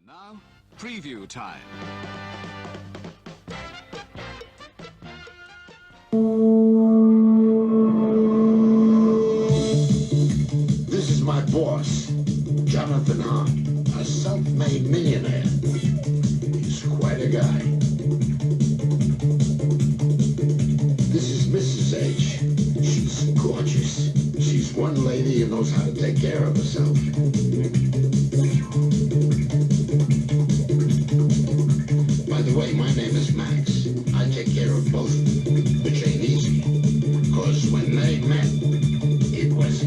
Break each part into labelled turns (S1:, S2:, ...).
S1: Now, preview time.
S2: This is my boss, Jonathan Hart, a self-made millionaire. He's quite a guy. This is Mrs. H. She's gorgeous. She's one lady who knows how to take care of herself. By the way, my name is Max. I take care of both of them, which ain't easy. Because when they met, it was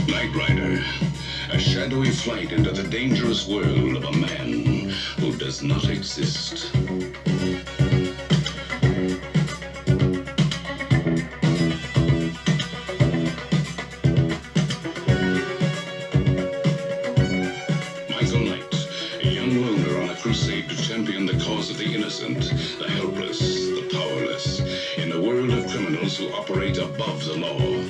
S3: Knight Rider, a shadowy flight into the dangerous world of a man who does not exist. Michael Knight, a young loner on a crusade to champion the cause of the innocent, the helpless, the powerless, in a world of criminals who operate above the law.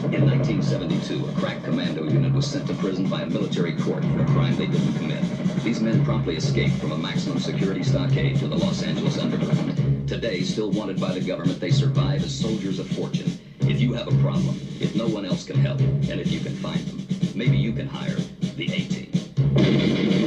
S4: In 1972, a crack commando unit was sent to prison by a military court for a crime they didn't commit. These men promptly escaped from a maximum security stockade to the Los Angeles underground. Today, still wanted by the government, they survive as soldiers of fortune. If you have a problem, if no one else can help, and if you can find them, maybe you can hire the A-Team.